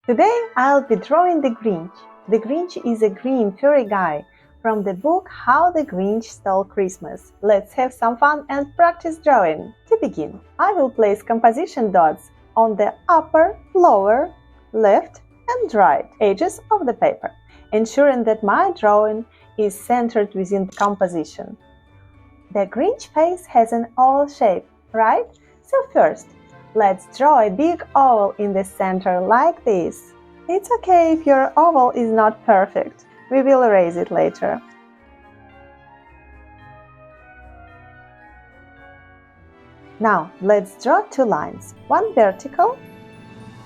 Today I'll be drawing the Grinch. The Grinch is a green furry guy from the book How the Grinch Stole Christmas. Let's have some fun and practice drawing. To begin, I will place composition dots on the upper, lower, left and right edges of the paper, ensuring that my drawing is centered within the composition. The Grinch face has an oval shape, right? So first, let's draw a big oval in the center like this. It's okay if your oval is not perfect. We will erase it later. Now, let's draw two lines, one vertical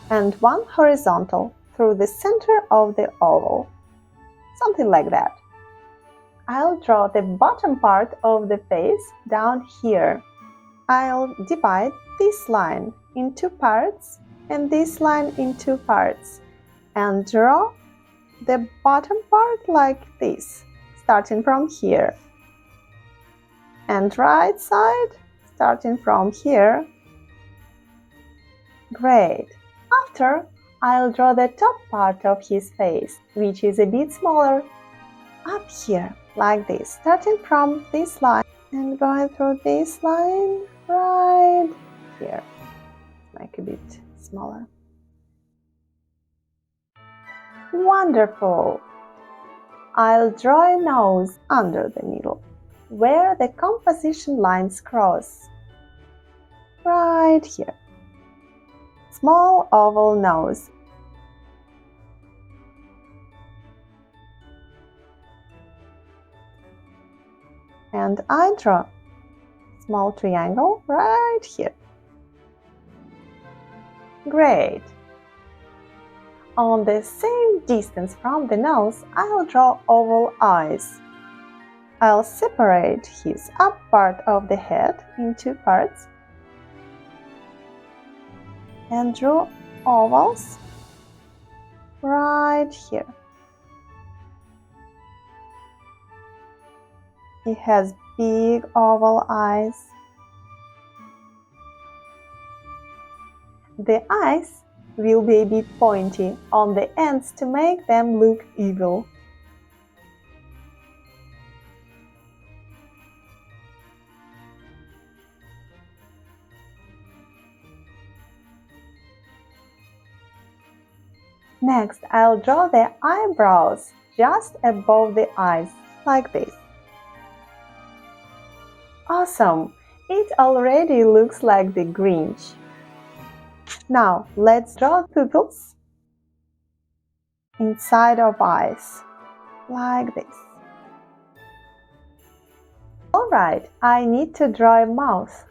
and one horizontal through the center of the oval. Something like that. I'll draw the bottom part of the face down here. I'll divide this line in two parts and this line in two parts and draw the bottom part like this, starting from here. And right side, starting from here. Great! After, I'll draw the top part of his face, which is a bit smaller, up here, like this, starting from this line and going through this line right here. Make a bit smaller. Wonderful! I'll draw a nose under the middle, where the composition lines cross. Right here. Small oval nose. And I draw small triangle right here. Great! On the same distance from the nose, I'll draw oval eyes. I'll separate his up part of the head in two parts and draw ovals right here. He has big oval eyes. The eyes will be a bit pointy on the ends to make them look evil. Next, I'll draw the eyebrows just above the eyes, like this. Awesome! It already looks like the Grinch. Now, let's draw pupils inside of eyes, like this. Alright, I need to draw a mouth.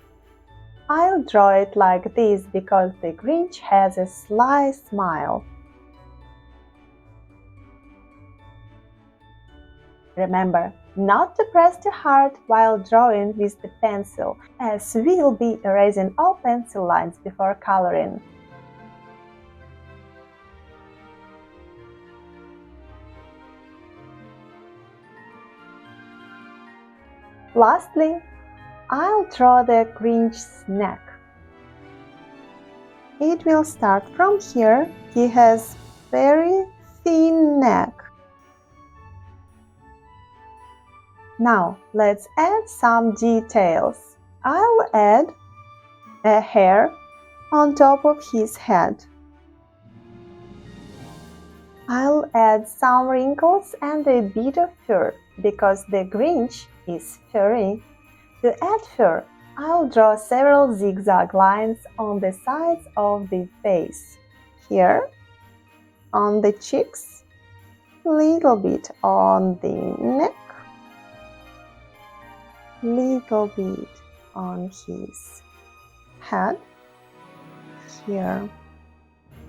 I'll draw it like this because the Grinch has a sly smile. Remember, not to press too hard while drawing with the pencil, as we'll be erasing all pencil lines before coloring. Lastly, I'll draw the Grinch's neck. It will start from here. He has very thin neck. Now, let's add some details. I'll add a hair on top of his head. I'll add some wrinkles and a bit of fur, because the Grinch is furry. To add fur, I'll draw several zigzag lines on the sides of the face. Here, on the cheeks, little bit on the neck, little bit on his head. Here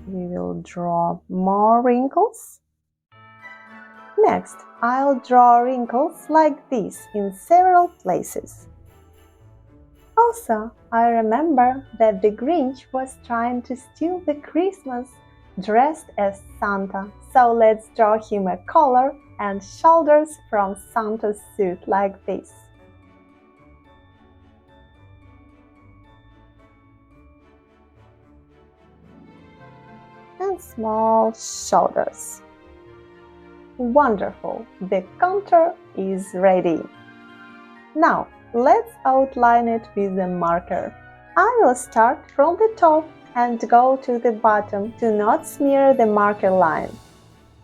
we will draw more wrinkles. Next, I'll draw wrinkles like this in several places. Also, I remember that the Grinch was trying to steal the Christmas dressed as Santa, so let's draw him a collar and shoulders from Santa's suit like this. and small shoulders. Wonderful! The contour is ready. Now, let's outline it with a marker. I will start from the top and go to the bottom to not smear the marker line.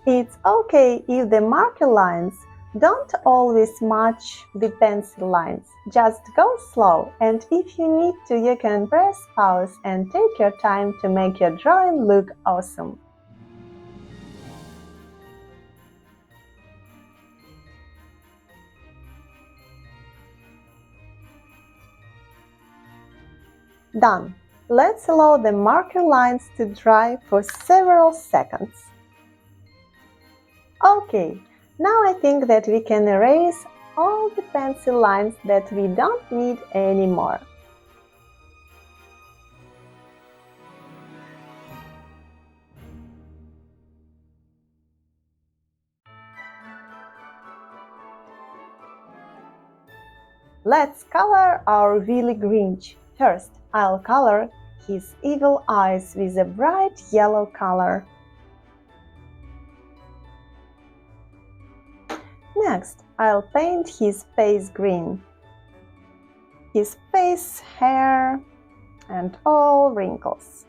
It's okay if the marker lines don't always match the pencil lines. Just go slow, and if you need to, you can press pause and take your time to make your drawing look awesome. Done. Let's allow the marker lines to dry for several seconds. Okay, now I think that we can erase all the pencil lines that we don't need anymore. Let's color our Willy Grinch. First, I'll color his evil eyes with a bright yellow color. Next, I'll paint his face green. His face, hair, and all wrinkles.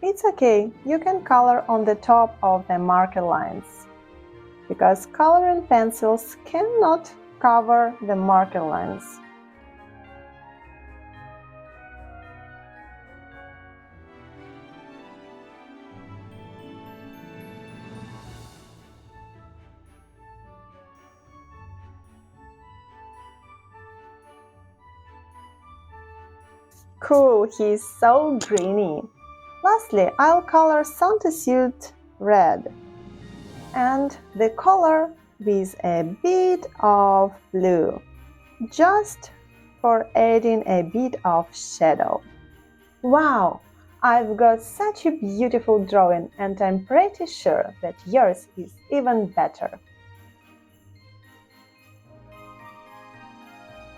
It's okay, you can color on the top of the marker lines, because coloring pencils cannot cover the marker lines. Cool, he's so greeny. Lastly, I'll color Santa's suit red and the color with a bit of blue, just for adding a bit of shadow. Wow! I've got such a beautiful drawing, and I'm pretty sure that yours is even better.